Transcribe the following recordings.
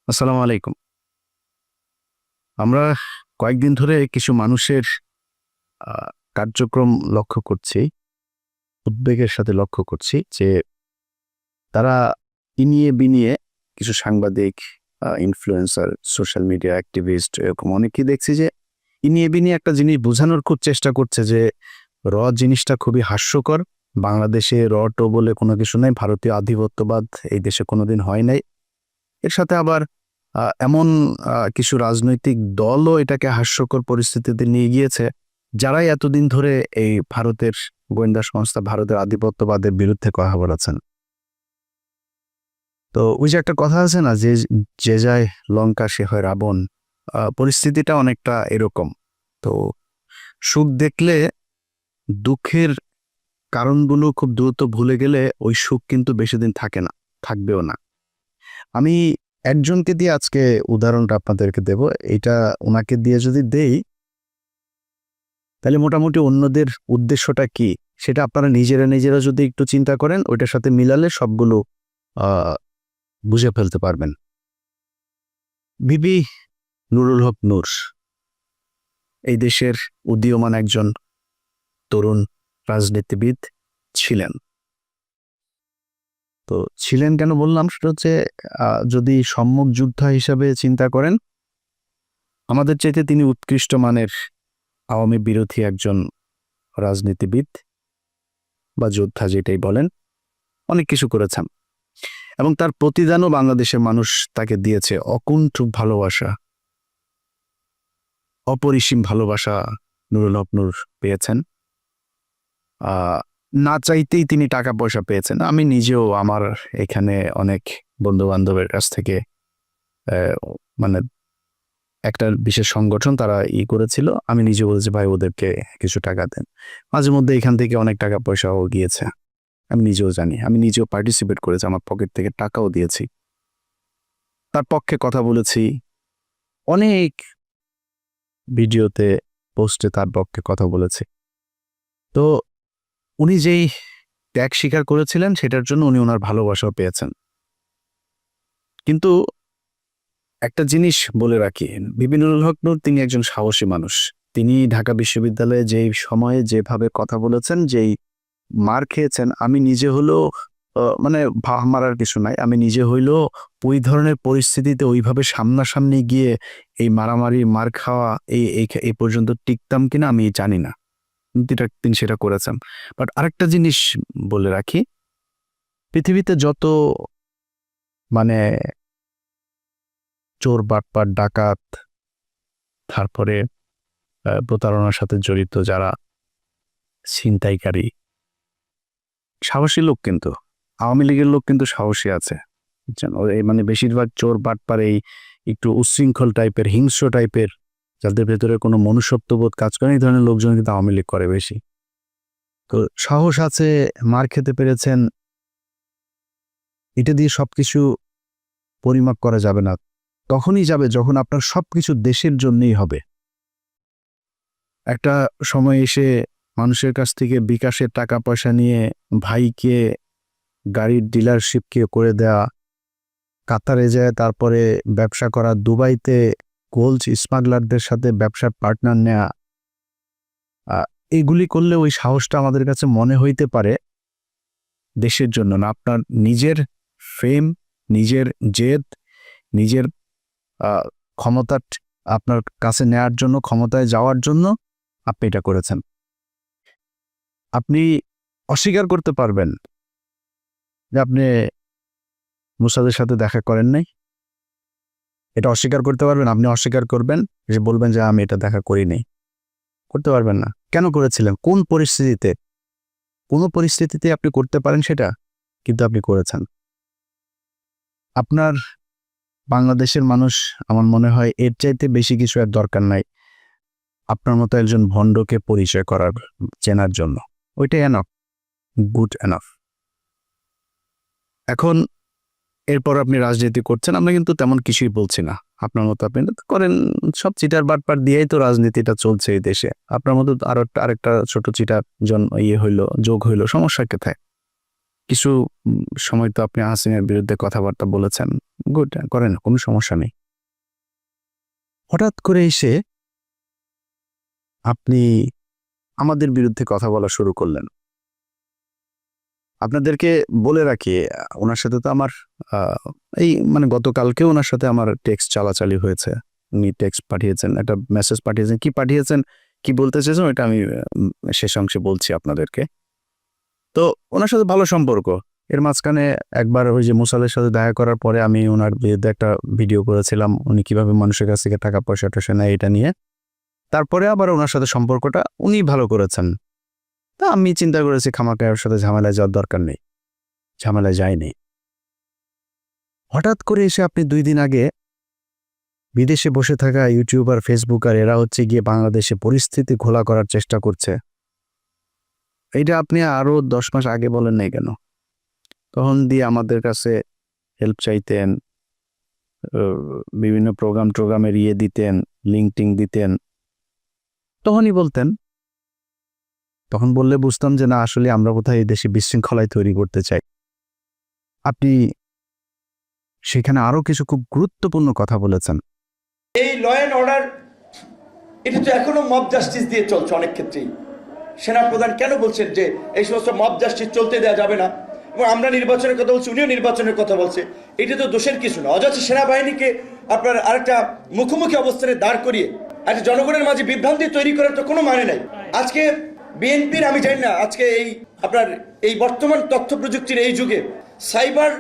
আসসালামু আলাইকুম। আমরা কয়েকদিন ধরে কিছু মানুষের আ কার্যক্রম লক্ষ্য করছি, উদ্বেগের সাথে লক্ষ্য করছি যে তারা ইনিয়ে বিনিয়ে কিছু সাংবাদিক, ইনফ্লুয়েন্সার, সোশ্যাল মিডিয়া অ্যাক্টিভিস্ট এরকম অনেকেই দেখছি যে ইনিয়ে বিনিয়ে একটা জিনিস বোঝানোর খুব চেষ্টা করছে যে জিনিসটা খুবই হাস্যকর। বাংলাদেশে টো বলে কোনো কিছু নাই। ভারতীয় আধিপত্যবাদ এই দেশে কোনোদিন হয় নাই। এর সাথে আবার এমন কিছু রাজনৈতিক দলও এটাকে হাস্যকর পরিস্থিতিতে নিয়ে গিয়েছে, যারাই এতদিন ধরে এই ভারতের গোয়েন্দা সংস্থা, ভারতের আধিপত্যবাদের বিরুদ্ধে কথা বলেছেন। তো ওই যে একটা কথা আছে না যে, "যে যায় লঙ্কা সে হয় রাবণ।" পরিস্থিতিটা অনেকটা এরকম। তো সুখ দেখলে দুঃখের কারণগুলো খুব দ্রুত ভুলে গেলে ওই সুখ কিন্তু বেশিদিন থাকে না, থাকবেও না। আমি একজনকে দিয়ে আজকে উদাহরণটা আপনাদেরকে দেব। এইটা উনাকে দিয়ে যদি দেই, তাহলে মোটামুটি অন্যদের উদ্দেশ্যটা কি, সেটা আপনারা নিজেরা যদি একটু চিন্তা করেন, ওইটার সাথে মিলালে সবগুলো আ বুঝে ফেলতে পারবেন। বিবি নুরুল হক নূর এই দেশের উদীয়মান একজন তরুণ রাজনীতিবিদ ছিলেন। তো ছিলেন কেন বললাম? সেটা হচ্ছে যদি সম্মুখ যোদ্ধা হিসাবে চিন্তা করেন, আমাদের চাইতে তিনি উৎকৃষ্ট মানের আওয়ামী বিরোধী একজন রাজনীতিবিদ বা যোদ্ধা যেটাই বলেন, অনেক কিছু করেছেন এবং তার প্রতিদানও বাংলাদেশের মানুষ তাকে দিয়েছে। অকুণ্ঠ ভালোবাসা, অপরিসীম ভালোবাসা নুরুল হক নূর পেয়েছেন। আহ, না চাইতেই তিনি টাকা পয়সা পেয়েছেন। আমি নিজেও আমার এখানে অনেক বন্ধু বান্ধবের কাছ থেকে আহ, মানে একটা বিশেষ সংগঠন তারা করেছিল, আমি নিজে বলেছি ভাই ওদেরকে কিছু টাকা দেন। মাঝে মধ্যে এখান থেকে অনেক টাকা পয়সাও গিয়েছে, আমি নিজেও জানি। আমি নিজেও পার্টিসিপেট করেছি, আমার পকেট থেকে টাকাও দিয়েছি, তার পক্ষে কথা বলেছি অনেক ভিডিওতে, পোস্টে তার পক্ষে কথা বলেছি। তো উনি যেই ত্যাগ স্বীকার করেছিলেন সেটার জন্য উনি ওনার ভালোবাসাও পেয়েছেন। কিন্তু একটা জিনিস বলে রাখি, বিবি নুরুল হক নূর তিনি একজন সাহসী মানুষ। তিনি ঢাকা বিশ্ববিদ্যালয়ে যেই সময়ে যেভাবে কথা বলেছেন, যেই মার খেয়েছেন, আমি নিজে হলেও মানে ভাহ মারার কিছু নাই, আমি নিজে হইলেও ওই ধরনের পরিস্থিতিতে ওইভাবে সামনাসামনি গিয়ে এই মারামারি মার খাওয়া এই পর্যন্ত টিকতাম কিনা আমি জানি না। কিন্তু তিনি সেটা করেছেন। বাট আরেকটা জিনিস বলে রাখি, পৃথিবীতে যত মানে চোর বাটপার ডাকাত, তারপরে প্রতারণার সাথে জড়িত যারা ছিনতাইকারী, সাহসী লোক কিন্তু আওয়ামী লীগের লোক কিন্তু সাহসী আছে, বুঝছেন? এই মানে বেশিরভাগ চোর বাটপার এই একটু উচ্ছৃঙ্খল টাইপের, হিংস্র টাইপের, যাদের ভেতরে কোনো মনুষ্যত্ববোধ কাজ করে, এই ধরনের লোকজন কিন্তু আওয়ামী লীগ করে বেশি। তো সাহস আছে, মার খেতে পেরেছেন, এটা দিয়ে সবকিছু পরিমাপ করা যাবে না। তখনই যাবে যখন আপনার সবকিছু দেশের জন্যই হবে। একটা সময় এসে মানুষের কাছ থেকে বিকাশের টাকা পয়সা নিয়ে ভাইকে গাড়ির ডিলারশিপকে করে দেয়া, কাতারে যায় তারপরে ব্যবসা করা, দুবাইতে গোল্ড স্মাগলারদের সাথে ব্যবসার পার্টনার নেয়া, এগুলি করলে ওই সাহসটা আমাদের কাছে মনে হইতে পারে দেশের জন্য না, আপনার নিজের ফেম, নিজের জেদ, নিজের ক্ষমতা আপনার কাছে নেয়ার জন্য, ক্ষমতায় যাওয়ার জন্য আপনি এটা করেছেন। আপনি অস্বীকার করতে পারবেন যে আপনি মুসাদের সাথে দেখা করেন নাই, এটা অস্বীকার করতে পারবেন। আপনি অস্বীকার করবেন, যে বলবেন যে আমি এটা দেখা করিনি, করতে পারবেন না। কেন করেছিলেন? কোন পরিস্থিতিতে? কোনো পরিস্থিতিতে আপনি করতে পারেন সেটা, কিন্তু আপনি করেছেন। আপনার বাংলাদেশের মানুষ, আমার মনে হয় এর চাইতে বেশি কিছু আর দরকার নাই আপনার মতো একজন ভণ্ডকে পরিচয় করার, চেনার জন্য। ওইটাই এনাফ, গুড এনাফ। এখন এরপর আপনি রাজনীতি করছেন, আমরা কিন্তু তেমন কিছুই বলছি না। আপনার মতো আপনি করেন, সব চিটার বাটপার দিয়েই তো রাজনীতিটা চলছে এই দেশে। আপনার মতো আরেকটা ছোট চিটার যোগ হইলো, সমস্যা কোথায়? কিছু সময় তো আপনি হাসিনার বিরুদ্ধে কথাবার্তা বলেছেন, গুড, করেন, কোনো সমস্যা নেই। হঠাৎ করে এসে আপনি আমাদের বিরুদ্ধে কথা বলা শুরু করলেন। আপনাদেরকে বলে রাখি, ওনার সাথে তো আমার এই মানে গতকালকেও ওনার সাথে আমার টেক্সট চালাচালি হয়েছে। উনি টেক্সট পাঠিয়েছেন, একটা মেসেজ পাঠিয়েছেন, কি পাঠিয়েছেন, কি বলতে চেয়েছেন ওইটা আমি শেষ অংশে বলছি আপনাদেরকে। তো ওনার সাথে ভালো সম্পর্ক। এর মাঝখানে একবার ওই যে মুসালের সাথে দেখা করার পরে আমি ওনার বিরুদ্ধে একটা ভিডিও করেছিলাম, উনি কিভাবে মানুষের কাছ থেকে টাকা পয়সা টয়সা নেয় এটা নিয়ে। তারপরে আবার ওনার সাথে সম্পর্কটা উনি ভালো করেছেন। তা আমি চিন্তা করেছি খামাখা ওর সাথে ঝামেলায় যাওয়ার দরকার নেই, ঝামেলায় যায়নি। হঠাৎ করে এসে আপনি 2 দিন আগে বিদেশে বসে থাকা ইউটিউবার, ফেসবুকার এরা হচ্ছে গিয়ে বাংলাদেশে পরিস্থিতি ঘোলা করার চেষ্টা করছে, এইটা আপনি আরো 10 মাস আগে বলেন নাই কেন? তখন দিয়ে আমাদের কাছে হেল্প চাইতেন, বিভিন্ন প্রোগ্রামের দিতেন, লিঙ্ক দিতেন, তখনই বলতেন। তখন বললে বুঝতাম যে না, আসলে আমরা কোথায় এই দেশে বিশৃঙ্খলায় তৈরি করতে চাই। আপনি সেখানে আরো কিছু খুব গুরুত্বপূর্ণ কথা বলেছেন। এই ল অ্যান্ড অর্ডার এটা তো এখনো মব জাস্টিস দিয়ে চলছে অনেক ক্ষেত্রেই। সেনাপ্রধান কেন বলছেন যে এই সমস্ত মব জাস্টিস চলতে দেওয়া যাবে না, এবং আমরা নির্বাচনের কথা বলছি, উনিও নির্বাচনের কথা বলছে। এটা তো দোষের কিছু না। অযথা সেনাবাহিনীকে আপনার আরেকটা মুখোমুখি অবস্থানে দাঁড় করিয়ে একটা জনগণের মাঝে বিভ্রান্তি তৈরি করার তো কোনো মানে নাই। আজকে বিএনপির, আমি জানি না আজকে এই আপনার এই বর্তমান তথ্য প্রযুক্তির এই যুগে সাইবার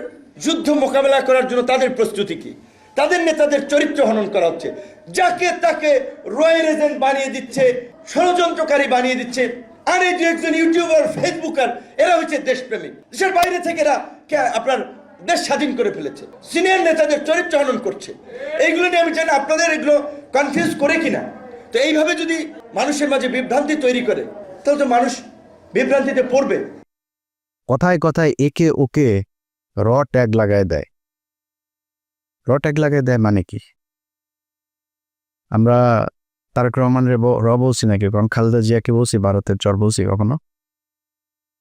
যুদ্ধ মোকাবেলা করার জন্য তাদের প্রস্তুতি কি? তাদের নেতাদের চরিত্র হনন করা হচ্ছে, যাকে তাকে রয়্যাল এজেন্ট বানিয়ে দিচ্ছে, ষড়যন্ত্রকারী বানিয়ে দিচ্ছে। আর এই যে একজন ইউটিউবার, ফেসবুকার, এরা হচ্ছে দেশপ্রেমিক, দেশের বাইরে থেকে এরা আপনার দেশ স্বাধীন করে ফেলেছে, সিনিয়র নেতাদের চরিত্র হনন করছে। এইগুলো নিয়ে আমি জানি আপনাদের এগুলো কনফিউজ করে কিনা। তো এইভাবে যদি মানুষের মাঝে বিভ্রান্তি তৈরি করে, তাহলে তো মানুষ বিভ্রান্তিতে পড়বে। কথায় কথায় একে ওকে র ট্যাগ লাগায় দেয়। র ট্যাগ লাগায় দেয় মানে কি? আমরা তারেক রহমানের র বলছি নাকি, কারণ খালেদা জিয়াকে বলছি ভারতের চর বলছি কখনো?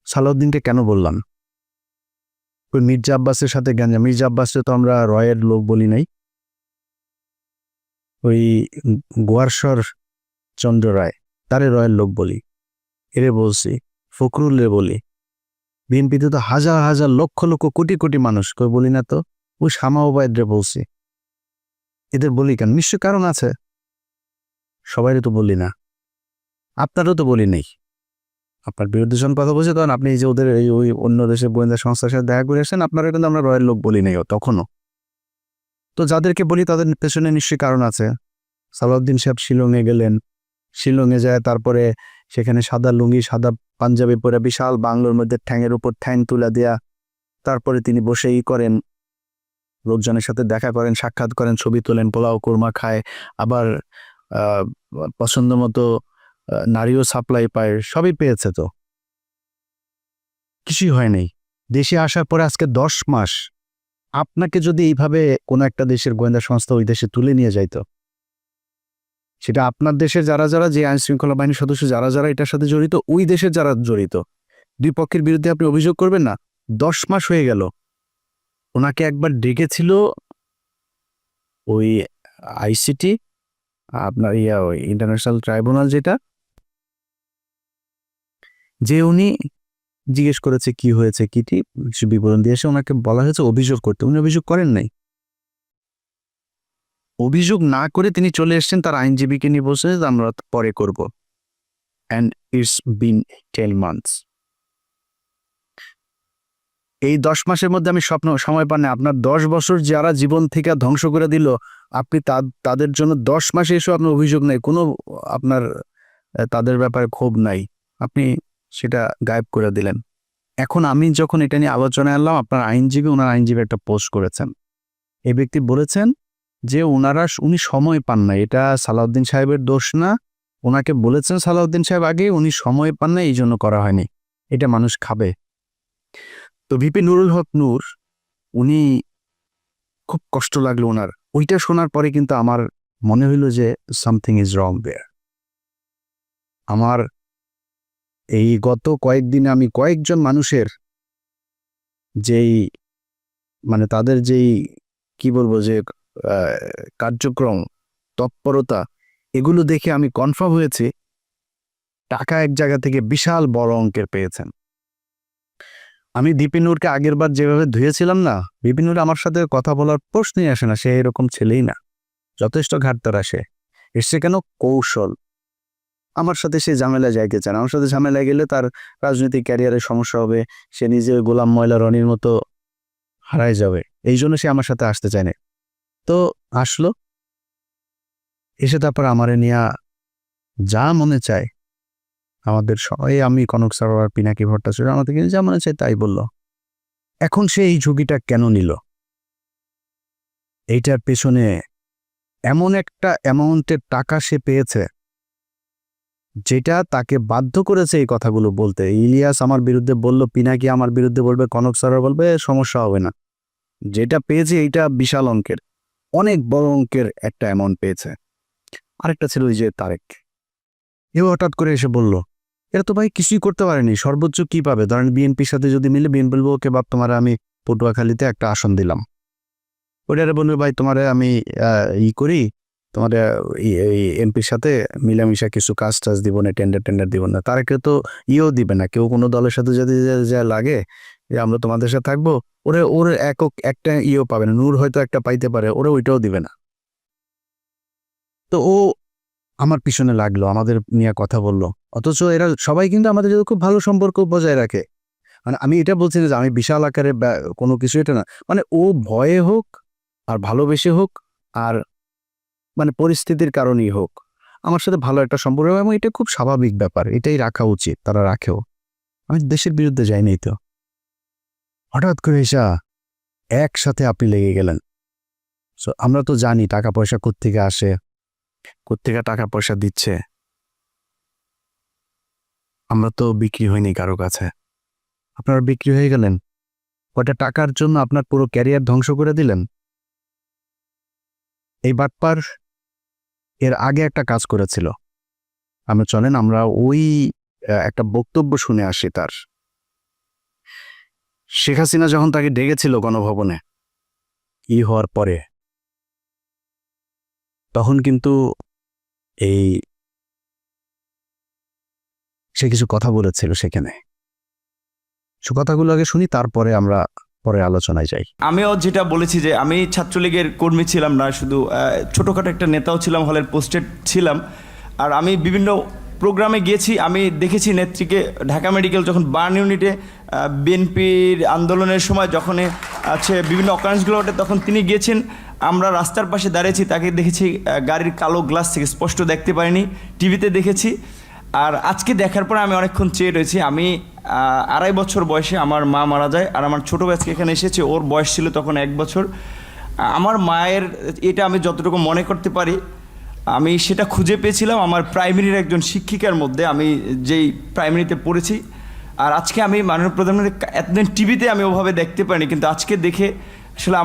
সালাউদ্দিনকে কেন বললাম? ওই মির্জা আব্বাসের সাথে গাঞ্জা, মির্জা আব্বাসে তো আমরা রয়ের লোক বলি নাই। ওই গোয়ারশ্বর চন্দ্র রায়, তারে রয়ের লোক বলি, এরে বলছি। ফখরুলের বলি। বিএনপিতে তো হাজার হাজার লক্ষ লক্ষ কোটি কোটি মানুষ, কই বলি না তো? ওই শামা ওবায়দরে বলছি। এদের বলি কেন? নিশ্চয় কারণ আছে। সবাইরে তো বলি না, আপনারও তো বলি নেই। আপনার বিরুদ্ধে যখন কথা বলছে তখন আপনি যে ওদের ওই অন্য দেশের গোয়েন্দা সংস্থার সাথে দেখা করে আসেন, আপনারা কিন্তু আমরা রয়ের লোক বলি নাই তখনও। তো যাদেরকে বলি তাদের পেছনে নিশ্চয়ই কারণ আছে। সালাউদ্দিন সাহেব শিলংয়ে গেলেন, শিলংয়ে যায় তারপরে সেখানে সাদা লুঙ্গি সাদা পাঞ্জাবি পরে বিশাল বাংলোর মধ্যে ঠ্যাংয়ের উপর ঠ্যাং তুলে দেয়া, তারপরে তিনি বসেই করেন, লোকজনের সাথে দেখা করেন, সাক্ষাৎ করেন, ছবি তোলেন, পোলাও কোরমা খায়, আবার পছন্দ মতো নারীও সাপ্লাই পায়, সবই পেয়েছে। তো কিছুই হয় নাই। দেশে আসার পরে আজকে 10 মাস আপনাকে যদি এইভাবে কোনো একটা দেশের গোয়েন্দা সংস্থা ওই দেশে তুলে নিয়ে যাইতো, সেটা আপনার দেশের যারা যারা, যে আইন শৃঙ্খলা বাহিনীর সদস্য যারা যারা এটার সাথে জড়িত, ওই দেশের যারা জড়িত, দুই পক্ষের বিরুদ্ধে আপনি অভিযোগ করবেন না? 10 মাস হয়ে গেল। ওনাকে একবার ডেকেছিল ওই আইসিটি, আপনার ওই ইন্টারন্যাশনাল ট্রাইব্যুনাল, যেটা, যে উনি জিজ্ঞেস করেছে কি হয়েছে, কিটি কিছু বিবরণ দিয়ে এসে ওনাকে বলা হয়েছে অভিযোগ করতে। উনি অভিযোগ করেন নাই। অভিযোগ না করে তিনি চলে এসেছেন, তার আইনজীবীকে নিয়ে বসে আমরা পরে করব। And it's been 10 months. এই 10 মাসের মধ্যে আমি সময় পান না। আপনার 10 বছর যারা জীবন থেকে ধ্বংস করে দিল, আপনি তাদের জন্য 10 মাসে এসে আপনার অভিযোগ নাই, কোনো আপনার তাদের ব্যাপারে ক্ষোভ নাই, আপনি সেটা গায়েব করে দিলেন। এখন আমি যখন এটা নিয়ে আলোচনায় আনলাম, আপনার ওনার আইনজীবী একটা পোস্ট করেছেন। এই ব্যক্তি বলেছেন যে উনি সময় পান না, এটা সালাউদ্দিন সাহেবের দোষ না। ওনাকে বলেছেন সালাউদ্দিন সাহেব আগে, উনি সময় পান না, এই জন্য করা হয়নি। এটা মানুষ খাবে। তো ভিপি নুরুল হক নূর, উনি খুব কষ্ট লাগলো ওনার। ওইটা শোনার পরে কিন্তু আমার মনে হইল যে সামথিং ইজ রং দেয়ার। আমার এই গত কয়েকদিনে আমি কয়েকজন মানুষের যেই মানে তাদের যেই কি বলবো যে কার্যক্রম, তৎপরতা, এগুলো দেখে আমি কনফার্ম হয়েছি টাকা এক জায়গা থেকে বিশাল বড় অঙ্কের পেয়েছেন। আমি দীপিনুরকে আগের বার যেভাবে ধুয়েছিলাম না, দীপিনুর আমার সাথে কথা বলার প্রশ্নই আসে না, সে এরকম ছেলেই না, যথেষ্ট ঘাটতার আসে। এসছে কেন? কৌশল। আমার সাথে সে ঝামেলায় যাইতে চায় না, আমার সাথে ঝামেলায় গেলে তার রাজনৈতিক ক্যারিয়ারের সমস্যা হবে, সে নিজে ওই গোলাম ময়লা রনির মতো হারায় যাবে, এই জন্য সে আমার সাথে আসতে চায় না। তো আসলো, এসে তারপর আমারে নিয়া যা মনে চায় আমাদের সবাই, আমি কনক সরোয়ার, পিনাকি ভট্টাচার্য, আমাদেরকে যা মনে চায় তাই বলল। এখন সে এই ঝুঁকিটা কেন নিল? এইটার পেছনে এমন একটা অ্যামাউন্টের টাকা সে পেয়েছে যেটা তাকে বাধ্য করেছে এই কথাগুলো বলতে। ইলিয়াস আমার বিরুদ্ধে বলল, পিনাকি আমার বিরুদ্ধে বলবে, কনক সরোয়ার বলবে, সমস্যা হবে না। যেটা পেয়েছে এইটা বিশাল অঙ্কের, অনেক বড় অঙ্কের একটা অ্যামাউন্ট পেয়েছে। আরেকটা ছিল ওই যে তারেক, এও হঠাৎ করে এসে বলল, এরা তো ভাই কিছুই করতে পারেনি, সর্বোচ্চ কি পাবে? ধরেন বিএনপির সাথে যদি মিলে, বিএনপি বলবো ওকে বাপ তোমার আমি পটুয়াখালীতে একটা আসন দিলাম, ওইটারে বলবে ভাই তোমারে আমি করি, তোমার এমপির সাথে মিলামিশা কিছু কাজ টাজ দিব না, টেন্ডার দিব না। তারেকে তো দিবে না, কেউ কোনো দলের সাথে যদি যা লাগে যে আমরা তোমাদের সাথে থাকবো, ওর একক একটা পাবে না। নূর হয়তো একটা পাইতে পারে, ওরা ওইটাও দিবে না। তো ও আমার পিছনে লাগলো, আমাদের নিয়ে কথা বললো, অথচ এরা সবাই কিন্তু আমাদের সাথে খুব ভালো সম্পর্ক বজায় রাখে। মানে আমি এটা বলছি না যে আমি বিশাল আকারে কোনো কিছু, এটা না, মানে ও ভয়ে হোক আর ভালোবেসে হোক আর মানে পরিস্থিতির কারণেই হোক আমার সাথে ভালো একটা সম্পর্ক, এবং এটা খুব স্বাভাবিক ব্যাপার, এটাই রাখা উচিত, তারা রাখেও। আমি দেশের বিরুদ্ধে যাইনি। তো হঠাৎ করে এসা একসাথে আপনি লেগে গেলেন। সো আমরা তো জানি টাকা পয়সা কোত্থেকে আসে, কোত্থেকে টাকা পয়সা দিচ্ছে। আমরা তো বিক্রি হইনি কারো কাছে, আপনারা বিক্রি হয়ে গেলেন কয়টা টাকার জন্য, আপনার পুরো ক্যারিয়ার ধ্বংস করে দিলেন। এই বাটপার এর আগে একটা কাজ করেছিল, আমরা চলেন আমরা ওই একটা বক্তব্য শুনে আসি তার। শেখ হাসিনা যখন তাকে ডেকেছিল গণভবনে হওয়ার পরে, তখন কিন্তু সে কিছু কথা বলেছিল সেখানে। সে কথাগুলো আগে শুনি, তারপরে আমরা পরে আলোচনায় যাই। আমিও যেটা বলেছি যে আমি ছাত্রলীগের কর্মী ছিলাম না, শুধু ছোটোখাটো একটা নেতাও ছিলাম, হলের পোস্টেড ছিলাম। আর আমি বিভিন্ন প্রোগ্রামে গিয়েছি, আমি দেখেছি নেত্রীকে ঢাকা মেডিকেল যখন বার্ন ইউনিটে বিএনপির আন্দোলনের সময় যখন বিভিন্ন অকারেন্সগুলো ওঠে, তখন তিনি গিয়েছেন, আমরা রাস্তার পাশে দাঁড়িয়েছি, তাকে দেখেছি গাড়ির কালো গ্লাস থেকে, স্পষ্ট দেখতে পারিনি, টিভিতে দেখেছি। আর আজকে দেখার পর আমি অনেকক্ষণ চেয়ে রয়েছি। আমি 2.5 বছর বয়সে আমার মা মারা যায়, আর আমার ছোটো আজকে এখানে এসেছে, ওর বয়স ছিল তখন 1 বছর। আমার মায়ের এটা আমি যতটুকু মনে করতে পারি, আমি সেটা খুঁজে পেয়েছিলাম আমার প্রাইমারির একজন শিক্ষিকার মধ্যে, আমি যেই প্রাইমারিতে পড়েছি। আর আজকে আমি মাননীয় প্রধানমন্ত্রী এতদিন টিভিতে আমি ওভাবে দেখতে পারিনি, কিন্তু আজকে দেখে আসলে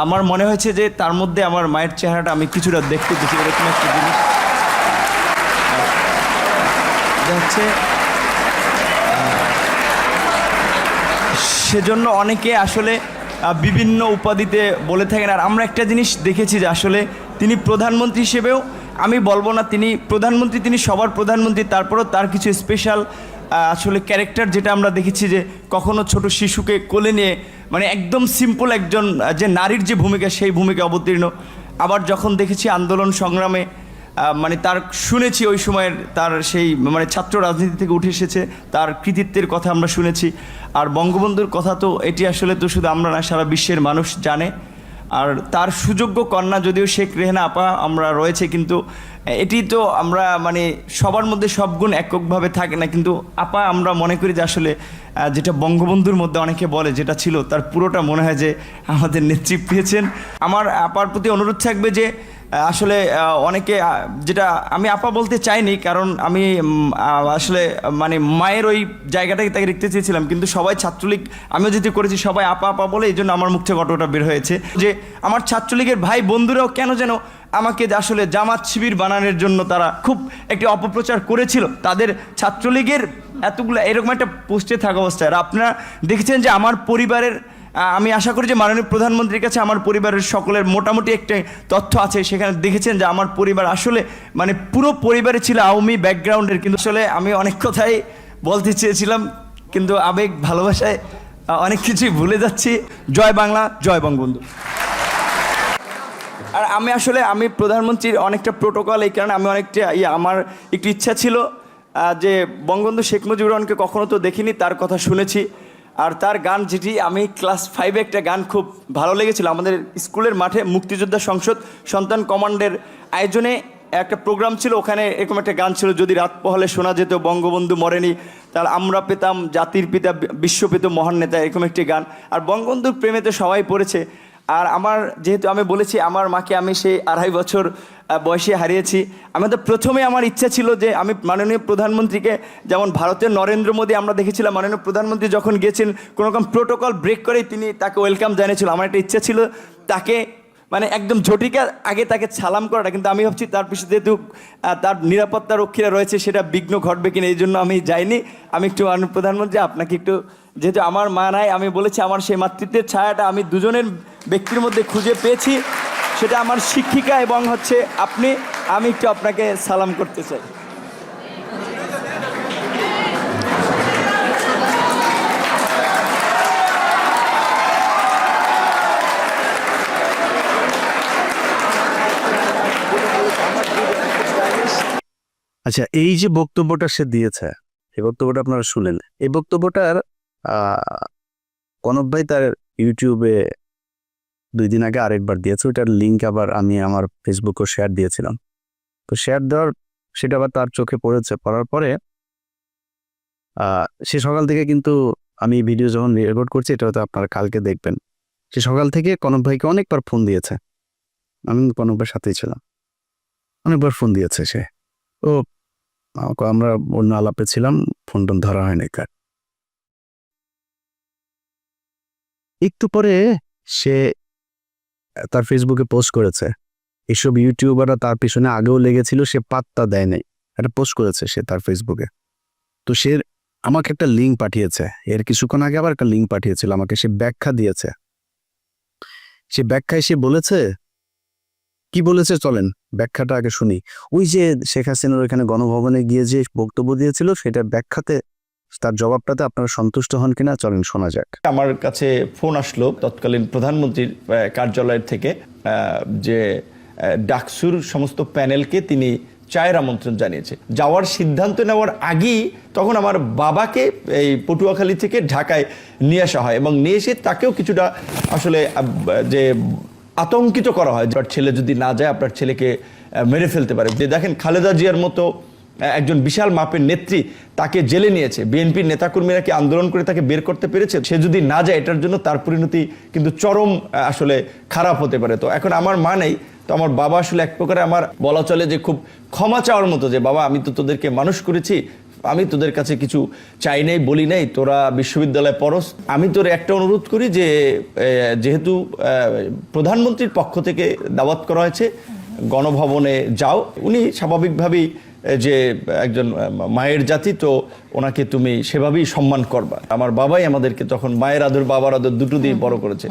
আমার মনে হয়েছে যে তার মধ্যে আমার মায়ের চেহারাটা আমি কিছুটা দেখতে পেয়েছি, এরকম একটা জিনিস হচ্ছে। সেজন্য অনেকে আসলে বিভিন্ন উপাধিতে বলে থাকেন। আর আমরা একটা জিনিস দেখেছি যে আসলে তিনি প্রধানমন্ত্রী হিসেবেও, আমি বলবো না তিনি প্রধানমন্ত্রী, তিনি সবার প্রধানমন্ত্রী, তারপরেও তার কিছু স্পেশাল আসলে ক্যারেক্টার যেটা আমরা দেখেছি, যে কখনো ছোট শিশুকে কোলে নিয়ে, মানে একদম সিম্পল একজন যে নারীর যে ভূমিকা, সেই ভূমিকা অবতীর্ণ। আবার যখন দেখেছি আন্দোলন সংগ্রামে, মানে তার শুনেছি ওই সময়ের তার সেই মানে ছাত্র রাজনীতি থেকে উঠে এসেছে, তার কৃতিত্বের কথা আমরা শুনেছি। আর বঙ্গবন্ধুর কথা তো এটি আসলে তো শুধু আমরা না, সারা বিশ্বের মানুষ জানে। আর তার সুযোগ্য কন্যা যদিও শেখ রেহানা আপা আমরা রয়েছে, কিন্তু এটি তো আমরা মানে সবার মধ্যে সব গুণ এককভাবে থাকে না, কিন্তু আপা আমরা মনে করি যে আসলে যেটা বঙ্গবন্ধুর মধ্যে অনেকে বলে যেটা ছিল, তার পুরোটা মনে হয় যে আমাদের নেত্রী পেয়েছেন। আমার আপার প্রতি অনুরোধ থাকবে যে আসলে অনেকে, যেটা আমি আপা বলতে চাইনি, কারণ আমি আসলে মানে মায়ের ওই জায়গাটাকে তাকে দেখতে চেয়েছিলাম, কিন্তু সবাই ছাত্রলীগ, আমিও যেটি করেছি সবাই আপা আপা বলে, এই জন্য আমার মুখ থেকে ঘটনাটা বের হয়েছে যে আমার ছাত্রলীগের ভাই বন্ধুরাও কেন যেন আমাকে আসলে জামাত শিবির বানানোর জন্য তারা খুব একটি অপপ্রচার করেছিল তাদের ছাত্রলীগের এতগুলো এরকম একটা পোস্টে থাকা অবস্থায়। আর আপনারা দেখেছেন যে আমার পরিবারের আমি আশা করি যে মাননীয় প্রধানমন্ত্রীর কাছে আমার পরিবারের সকলের মোটামুটি একটা তথ্য আছে, সেখানে দেখেছেন যে আমার পরিবার আসলে মানে পুরো পরিবারে ছিল আওয়ামী ব্যাকগ্রাউন্ডের, কিন্তু আসলে আমি অনেক কথাই বলতে চেয়েছিলাম কিন্তু আবেগ ভালোবাসায় অনেক কিছুই ভুলে যাচ্ছি। জয় বাংলা, জয় বঙ্গবন্ধু। আর আমি প্রধানমন্ত্রীর অনেকটা প্রোটোকল, এই কারণে আমি অনেকটা আমার একটু ইচ্ছা ছিল যে বঙ্গবন্ধু শেখ মুজিবুর রহমানকে কখনো তো দেখিনি, তার কথা শুনেছি। আর তার গান যেটি আমি ক্লাস 5-এ একটা গান খুব ভালো লেগেছিল, আমাদের স্কুলের মাঠে মুক্তিযোদ্ধা সংসদ সন্তান কমান্ডের আয়োজনে একটা প্রোগ্রাম ছিল, ওখানে এরকম একটা গান ছিল, যদি রাত পোহালে শোনা যেত বঙ্গবন্ধু মরেনি, তাহলে আমরা পেতাম জাতির পিতা বিশ্বপিত মহান নেতা, এরকম একটি গান। আর বঙ্গবন্ধুর প্রেমে তো সবাই পড়েছে। আর যেহেতু আমি বলেছি আমার মাকে আমি সেই 2.5 বছর বয়সে হারিয়েছি, আমি তো প্রথমে আমার ইচ্ছা ছিল যে আমি মাননীয় প্রধানমন্ত্রীকে, যেমন ভারতের নরেন্দ্র মোদী আমরা দেখেছিলাম মাননীয় প্রধানমন্ত্রী যখন গিয়েছেন কোনো রকম প্রোটোকল ব্রেক করেই তিনি তাকে ওয়েলকাম জানিয়েছিল, আমার একটা ইচ্ছা ছিল তাকে মানে একদম ঝটিকা আগে তাকে সালাম করাটা, কিন্তু আমি ভাবছি তার পিছনে যেহেতু তার নিরাপত্তা রক্ষীরা রয়েছে সেটা বিঘ্ন ঘটবে কিনা, এই জন্য আমি যাইনি। আমি একটু মাননীয় প্রধানমন্ত্রী আপনাকে একটু, যেহেতু আমার মা নাই, আমি বলেছি আমার সেই মাতৃত্বের ছায়াটা আমি দুজনের ব্যক্তির মধ্যে খুঁজে পেয়েছি, সেটা আমার শিক্ষিকা এবং হচ্ছে আপনি, আমি একটু আপনাকে সালাম করতে চাই। আচ্ছা, এই যে বক্তব্যটা সে দিয়েছে, এই বক্তব্যটা আপনারা শুনলেন। এই বক্তব্যটার কনক ভাই তার ইউটিউবে 2 দিন আগে আরেকবার দিয়েছে, ওইটার লিঙ্ক আবার আমি আমার ফেসবুকেও শেয়ার দিয়েছিলাম। তো শেয়ার দেওয়ার সেটা আবার তার চোখে পড়েছে, পড়ার পরে সে সকাল থেকে কিন্তু আমি ভিডিও যখন রেকর্ড করছি, এটা হয়তো আপনারা কালকে দেখবেন, সে সকাল থেকে কনক ভাইকে অনেকবার ফোন দিয়েছে। আমি কনক ভাইয়ের সাথেই ছিলাম, অনেকবার ফোন দিয়েছে সে। ও আমরা অন্য আলাপে ছিলাম, ফোন টোন ধরা হয়নি কার। একটু পরে সে তার ফেসবুকে পোস্ট করেছে, এসব ইউটিউবাররা তার পিছনে আগেও লেগেছিল, সে পাত্তা দেয় নাই, একটা পোস্ট করেছে সে তার ফেসবুকে। তো সে আমাকে একটা লিঙ্ক পাঠিয়েছে, এর কিছুক্ষণ আগে আবার একটা লিঙ্ক পাঠিয়েছিল আমাকে, সে ব্যাখ্যা দিয়েছে। সে ব্যাখ্যায় সে বলেছে, কি বলেছে চলেন ব্যাখ্যাটা আগে শুনি। ওই যে শেখ হাসিনার ওইখানে গণভবনে গিয়ে যে বক্তব্য দিয়েছিল, সেটা ব্যাখ্যাতে তার জবাবটাতে আপনারা সন্তুষ্ট হন কিনা চলেন শোনা যাক। আমার কাছে ফোন আসলো তৎকালীন প্রধানমন্ত্রীর কার্যালয়ের থেকে, যে ডাকসুর সমস্ত প্যানেলকে তিনি চায়ের আমন্ত্রণ জানিয়েছে। যাওয়ার সিদ্ধান্ত নেওয়ার আগেই তখন আমার বাবাকে এই পটুয়াখালী থেকে ঢাকায় নিয়ে আসা হয়, এবং নিয়ে এসে তাকেও কিছুটা আসলে যে আতঙ্কিত করা হয়, আপনার ছেলে যদি না যায় আপনার ছেলেকে মেরে ফেলতে পারে। যে দেখেন খালেদা জিয়ার মতো একজন বিশাল মাপের নেত্রী, তাকে জেলে নিয়েছে, বিএনপির নেতাকর্মীরা কি আন্দোলন করে তাকে বের করতে পেরেছে? সে যদি না যায় এটার জন্য তার পরিণতি কিন্তু চরম আসলে খারাপ হতে পারে। তো এখন আমার মা নেই, তো আমার বাবা আসলে এক প্রকারে আমার বলা চলে যে খুব ক্ষমা চাওয়ার মতো, যে বাবা আমি তো তোদেরকে মানুষ করেছি, আমি তোদের কাছে কিছু চাই নাই, বলি নাই, তোরা বিশ্ববিদ্যালয়ে পড়স, আমি তোর একটা অনুরোধ করি যে যেহেতু প্রধানমন্ত্রীর পক্ষ থেকে দাওয়াত করা হয়েছে, গণভবনে যাও। উনি স্বাভাবিকভাবেই যে একজন মায়ের জাতি, তো ওনাকে তুমি সেভাবেই সম্মান করবা। আমার বাবাই আমাদেরকে তখন মায়ের আদর বাবার আদর দুটো দিয়ে বড় করেছে।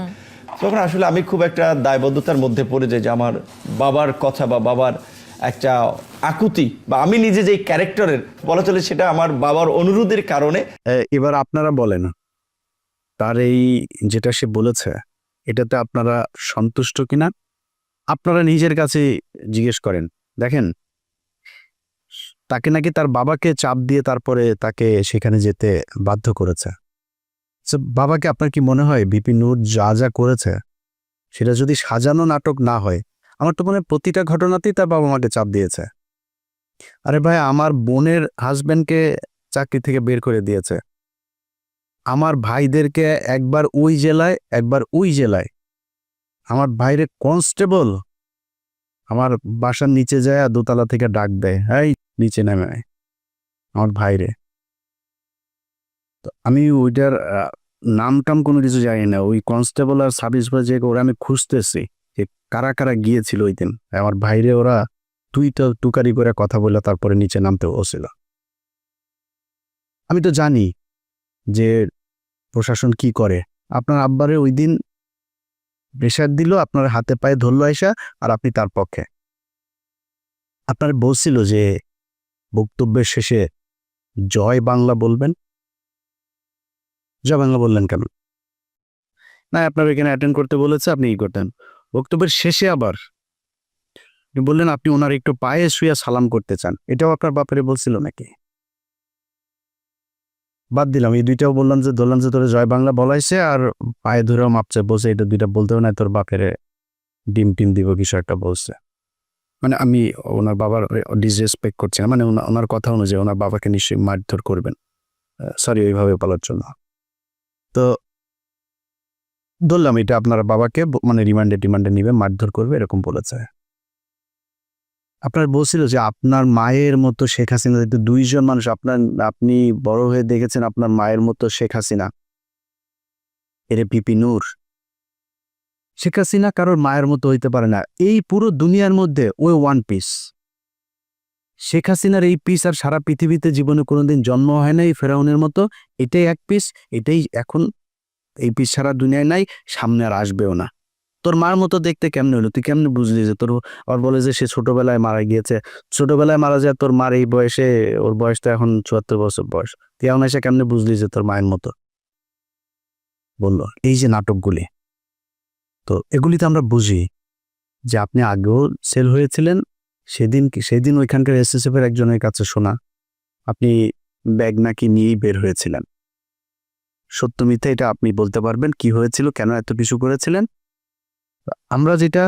তখন আসলে আমি খুব একটা দায়বদ্ধতার মধ্যে পড়ে যাই যে আমার বাবার কথা বা বাবার একটা আকুতি, বা আমি নিজে যে ক্যারেক্টারের বলা চলে, সেটা আমার বাবার অনুরোধের কারণে। এবার আপনারা বলেন, তার এই যেটা সে বলেছে এটাতে আপনারা সন্তুষ্ট কিনা? আপনারা নিজের কাছে জিজ্ঞেস করেন। দেখেন, তাকে নাকি তার বাবাকে চাপ দিয়ে তারপরে তাকে সেখানে যেতে বাধ্য করেছে। বাবাকে আপনার কি মনে হয় বিপি নূর যা যা করেছে সেটা যদি সাজানো নাটক না হয়, আমার তো মনে হয় প্রতিটা ঘটনাতেই তার বাবা মাকে চাপ দিয়েছে। আরে ভাই, আমার বোনের হাজব্যান্ডকে চাকরি থেকে বের করে দিয়েছে, আমার ভাইদেরকে একবার ওই জেলায় একবার ওই জেলায়, আমার ভাইরে কনস্টেবল আমার বাসার নিচে যায় দোতলা থেকে ডাক দেয়, এই নিচে নেমে আয় আমার ভাইরে। তো আমি ওইটার নাম টাম কোনো কিছু জানি না, ওই কনস্টেবল আর সাব ইন্সপেক্টর ওরা আমি খুঁজতেছি যে কারা কারা গিয়েছিল ওই দিন আমার ভাইরে, ওরা টুকারি করে কথা বলে তারপরে নিচে নামতে বসছিল। আমি তো জানি যে প্রশাসন কি করে, আপনার আব্বারে ওই দিন প্রেশার দিল, আপনার হাতে পায়ে ধরলো আইসা, আর আপনি তার পক্ষে। আপনার বলছিল যে বক্তব্যের শেষে জয় বাংলা বলবেন, জয় বাংলা বললেন কেন? না, আপনার এখানে অ্যাটেন্ড করতে বলেছে, আপনি ই করতেন। বক্তব্যের শেষে আবার আপনি বললেন আপনি ওনার একটু পায়ে শুয়ে সালাম করতে চান। এটাও আপনার বাপেরে বলছিল নাকি? বাদ দিলাম, এই দুইটাও বললাম যে ধরলাম যে তোর জয় বাংলা বলাইছে, আর পায়ে ধরেও মাপছে বলছে, এটা দুইটা বলতেও না, তোর বাপেরে ডিম টিম দিব কিছু একটা বলছে। মানে আমি ওনার বাবার ডিসরেসপেক্ট করছি না, মানে ওনার কথা অনুযায়ী ওনার বাবাকে নিশ্চয়ই মারধর করবেন, সরি ওইভাবে বলার জন্য। তো ধরলাম এটা আপনার বাবাকে মানে রিমান্ডে নিবে, মারধর করবে এরকম বলেছে। আপনার বলছিল যে আপনার মায়ের মতো শেখ হাসিনা, দুইজন মানুষ, আপনি বড় হয়ে দেখেছেন আপনার মায়ের মতো শেখ হাসিনা, এরে পিপি নূর। শেখ হাসিনা কারোর মায়ের মতো হইতে পারে না, এই পুরো দুনিয়ার মধ্যে ওই ওয়ান পিস। শেখ হাসিনার এই পিস আর সারা পৃথিবীতে জীবনে কোনোদিন জন্ম হয় নাই ফেরাউনের মতো, এটাই এক পিস, এটাই এখন এই পিস সারা দুনিয়ায় নাই, সামনে আর আসবেও না। তোর মার মতো দেখতে কেমনে হলো, তুই কেমনে বুঝলি যে তোর, আর বলে যে সে ছোটবেলায় মারা গিয়েছে, ছোটবেলায় মারা যায় তোর মার এই বয়সে, ওর বয়স তো এখন ৭৪ বছর বয়স, তুই এখন এসে কেমনে বুঝলি যে তোর মায়ের মতো? বললো এই যে নাটকগুলি, তো এগুলিতে আমরা বুঝি যে আপনি আগেও সেল হয়েছিলেন। সেদিন ওইখানকার এসএসএফ এর একজনের কাছে শোনা আপনি ব্যাগ নাকি নিয়েই বের হয়েছিলেন। সত্য মিথ্যা এটা আপনি বলতে পারবেন, কি হয়েছিল, কেন এত কিছু করেছিলেন। আমরা যেটা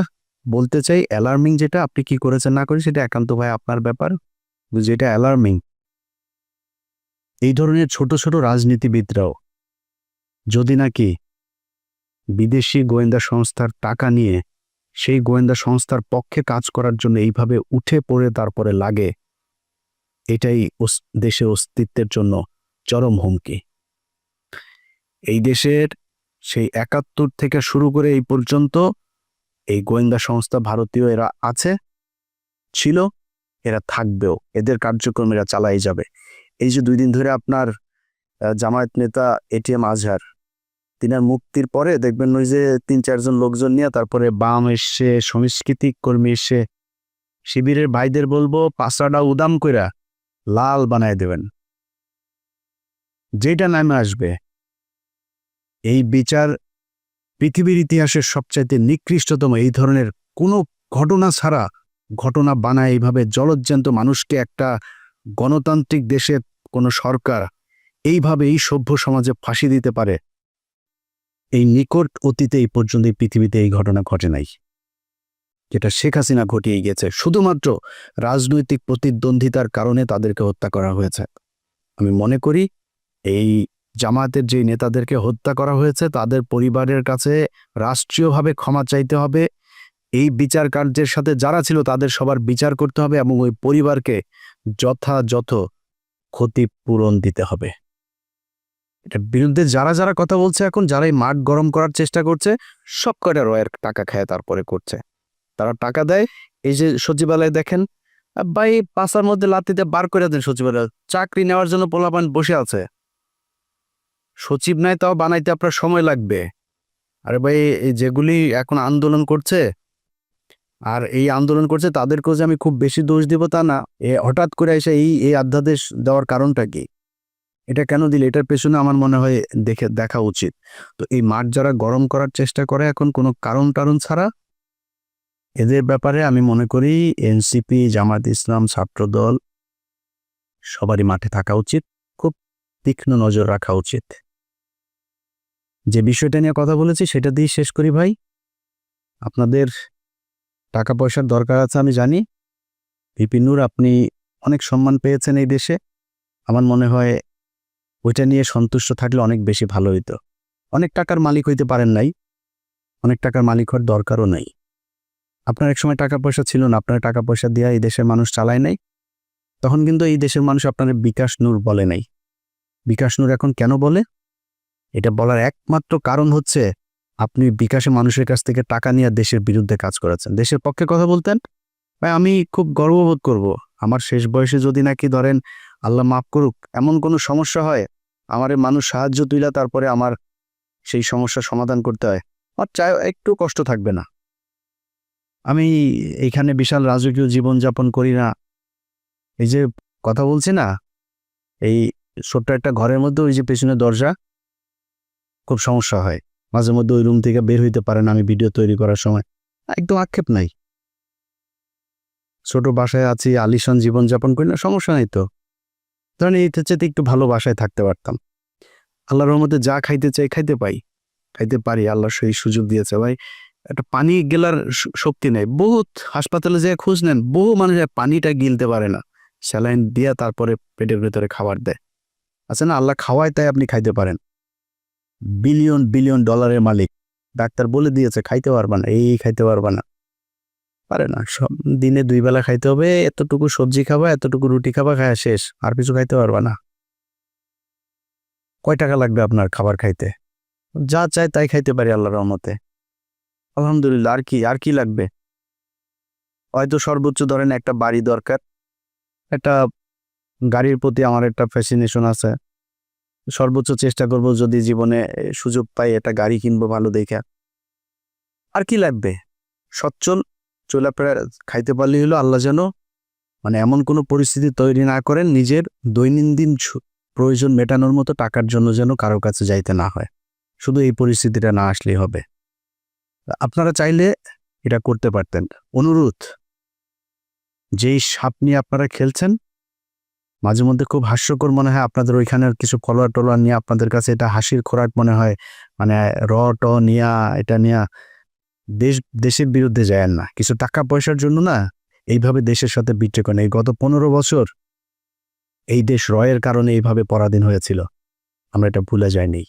বলতে চাই, অ্যালার্মিং যেটা আপনি কি করেছেন না করেন সেটা একান্ত ভাই আপনার ব্যাপার। যেটা অ্যালার্মিং, এই ধরনের ছোট ছোট রাজনীতিবিদরাও যদি নাকি বিদেশি গোয়েন্দা সংস্থার টাকা নিয়ে সেই গোয়েন্দা সংস্থার পক্ষে কাজ করার জন্য এইভাবে উঠে পড়ে তারপরে লাগে, এটাই দেশের অস্তিত্বের জন্য চরম হুমকি। এই দেশের সেই ৭১ থেকে শুরু করে এই পর্যন্ত এই গোয়েন্দা সংস্থা ভারতীয় এরা আছে, ছিল, এরা থাকবেও, এদের কার্যক্রম এরা চালাই যাবে। এই যে ২ দিন ধরে আপনার জামায়াত নেতা এটিএম আজহার, তিনার মুক্তির পরে দেখবেন ওই যে ৩-৪ জন লোকজন নিয়ে তারপরে বাম এসে, সংস্কৃতি কর্মী এসে, শিবিরের ভাইদের বলবো পাছাটা উদাম কইরা লাল বানায় দেবেন। যেটা নামে আসবে এই বিচার পৃথিবীর ইতিহাসের সবচাইতে নিকৃষ্টতম, এই ধরনের কোনো ঘটনা ছাড়া ঘটনা বানায় এইভাবে জলজ্জান্ত মানুষকে একটা গণতান্ত্রিক দেশের কোনো সরকার এইভাবে এই সভ্য সমাজে ফাঁসি দিতে পারে, এই নিকট অতীতে এই পর্যন্ত এই পৃথিবীতে এই ঘটনা ঘটে নাই, যেটা শেখ হাসিনা ঘটিয়ে গেছে। শুধুমাত্র রাজনৈতিক প্রতিদ্বন্দ্বিতার কারণে তাদেরকে হত্যা করা হয়েছে। আমি মনে করি এই জামায়াতের যে নেতাদেরকে হত্যা করা হয়েছে তাদের পরিবারের কাছে রাষ্ট্রীয়ভাবে ক্ষমা চাইতে হবে, এই বিচার কার্যের সাথে যারা ছিল তাদের সবার বিচার করতে হবে এবং ওই পরিবারকে যথাযথ ক্ষতিপূরণ দিতে হবে। এটার বিরুদ্ধে যারা যারা কথা বলছে এখন, যারা এই মাঠ গরম করার চেষ্টা করছে, সব কটা রয়ের টাকা খায় তারপরে করছে। তারা টাকা দেয়, এই যে সচিবালয় দেখেন ভাই, পাশার মধ্যে লাতিতে বার করে দেন সচিবালয়, চাকরি নেওয়ার জন্য পোলাপান বসে আছে, সচিব নাই তাও বানাইতে আপনার সময় লাগবে। আরে ভাই এই যেগুলি এখন আন্দোলন করছে, আর এই আন্দোলন করছে তাদেরকেও যে আমি খুব বেশি দোষ দিব তা না, হঠাৎ করে এসে এই অধ্যাদেশ দেওয়ার কারণটা কি, এটা কেন দিলে, এটার পেছনে আমার মনে হয় দেখা উচিত। তো এই মাঠ যারা গরম করার চেষ্টা করে এখন কোনো কারণ ছাড়া, এদের ব্যাপারে আমি মনে করি এনসিপি, জামায়াত ইসলাম, ছাত্রদল সবারই মাঠে থাকা উচিত, খুব তীক্ষ্ণ নজর রাখা উচিত। যে বিষয়টা নিয়ে কথা বলেছি সেটা দিয়ে শেষ করি ভাই। আপনাদের টাকা পয়সার দরকার আছে আমি জানি, ভিপি নূর আপনি অনেক সম্মান পেয়েছেন এই দেশে, আমার মনে হয় ওইটা নিয়ে সন্তুষ্ট থাকলে অনেক বেশি ভালো হইতো। অনেক টাকার মালিক হইতে পারেন নাই, অনেক টাকার মালিক হওয়ার দরকারও নাই। আপনার এক সময় টাকা পয়সা ছিল না, আপনার টাকা পয়সা দিয়ে এই দেশের মানুষ চালায় নাই, তখন কিন্তু এই দেশের মানুষ আপনার বিকাশ নূর বলে নাই। বিকাশ নূর এখন কেন বলে, এটা বলার একমাত্র কারণ হচ্ছে আপনি বিকাশে মানুষের কাছ থেকে টাকা নিয়ে দেশের বিরুদ্ধে কাজ করেছেন। দেশের পক্ষে কথা বলতেন, ভাই আমি খুব গর্ববোধ করব আমার শেষ বয়সে যদি নাকি ধরেন আল্লাহ মাফ করুক এমন কোনো সমস্যা হয়, আমারে মানুষ সাহায্য তুইলা তারপরে আমার সেই সমস্যার সমাধান করতে হয়, আর চাই একটু কষ্ট থাকবে না। আমি এইখানে বিশাল রাজকীয় জীবনযাপন করি না, এই যে কথা বলছি না, এই ছোট্ট একটা ঘরের মধ্যে ওই যে পেছনে দরজা, খুব সমস্যা হয় মাঝে মধ্যে, ওই রুম থেকে বের হইতে পারে না আমি ভিডিও তৈরি করার সময়। একদম আক্ষেপ নাই, ছোট বাসায় আছি, আলিশান জীবনযাপন করি না, সমস্যা নেই তো। ধরেন এই চেয়ে একটু ভালো বাসায় থাকতে পারতাম। আল্লাহর রহমতে যা খাইতে চাই খাইতে পারি, আল্লাহ সেই সুযোগ দিয়েছে ভাই। একটা পানি গেলার শক্তি নেই, বহুত হাসপাতালে যেয়ে খোঁজ নেন, বহু মানুষ পানিটা গিলতে পারে না, স্যালাইন দিয়া তারপরে পেটের ভেতরে খাবার দেয়। আচ্ছা না, আল্লাহ খাওয়ায় তাই আপনি খাইতে পারেন। বিলিয়ন বিলিয়ন ডলারের মালিক, ডাক্তার বলে দিয়েছে খাইতে পারবা না, এই খাইতে পারবা না, পারে না। সব দিনে 2 বেলা খাইতে হবে, এতটুকু সবজি খাবা, এতটুকু রুটি খাবা, খায়া শেষ, আর কিছু খাইতে পারবা না। কয় টাকা লাগবে আপনার খাবার খাইতে? যা চাই তাই খাইতে পারি আল্লাহর রহমতে, আলহামদুলিল্লাহ। আর কি লাগবে? হয়তো সর্বোচ্চ ধরেন একটা বাড়ি দরকার, একটা গাড়ির প্রতি আমার একটা ফ্যাসিনেশন আছে, সর্বোচ্চ চেষ্টা করব যদি জীবনে সুযোগ পাই একটা গাড়ি কিনবো ভালো দেখে। আর কি লাগবে? সচ্ছল চলাফেরা খাইতে পারলেই হলো। আল্লাহ যেন মানে এমন কোনো পরিস্থিতি তৈরি না করেন নিজের দৈনন্দিন প্রয়োজন মেটানোর মতো টাকার জন্য যেন কারো কাছে যাইতে না হয়, শুধু এই পরিস্থিতিটা না আসলেই হবে। আপনারা চাইলে এটা করতে পারতেন। অনুরোধ, যেই সাপ নিয়ে আপনারা খেলছেন, মাঝে মধ্যে খুব হাস্যকর মনে হয় আপনাদের ওইখানের কিছু ফলোয়ার টলোয়ার নিয়ে, আপনাদের কাছে এটা হাসির খোরাক মনে হয়, মানে নিয়া এটা নিয়া দেশের বিরুদ্ধে যায় না, কিছু টাকা পয়সার জন্য না এইভাবে দেশের সাথে বিট্রে করেন। এই গত 15 বছর এই দেশ রয়ের কারণে এইভাবে পরাধীন হয়েছিল, আমরা এটা ভুলে যাইনি।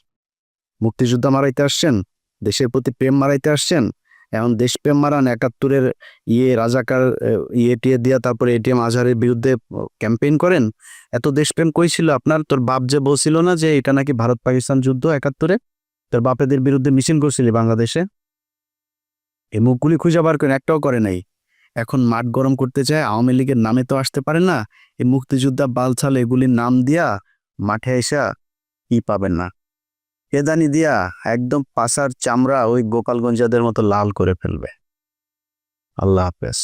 মুক্তিযোদ্ধা মারাইতে আসছেন, দেশের প্রতি প্রেম মারাইতে আসছেন, এখন দেশপ্রেম মারান, 71-এর রাজাকার টিয়ে দিয়া তারপরে এটিএম আজহারের বিরুদ্ধে ক্যাম্পেইন করেন। এত দেশপ্রেম কই ছিল আপনার? তোর বাপ যে বলছিল না যে এটা নাকি ভারত পাকিস্তান যুদ্ধ 71-এ, তোর বাপেদের বিরুদ্ধে মিছিল করছিলি বাংলাদেশে? এই মুখগুলি খুঁজে বার করেন, একটাও করে নাই। এখন মাঠ গরম করতে চায়, আওয়ামী লীগের নামে তো আসতে পারে না, এই মুক্তিযোদ্ধা বালছাল এগুলির নাম দিয়া মাঠে এসা কি পাবেন না, কেদানি দিয়া একদম পাছার চামড়া ওই গোপালগঞ্জাদের মতো লাল করে ফেলবে। আল্লাহ হাফেজ।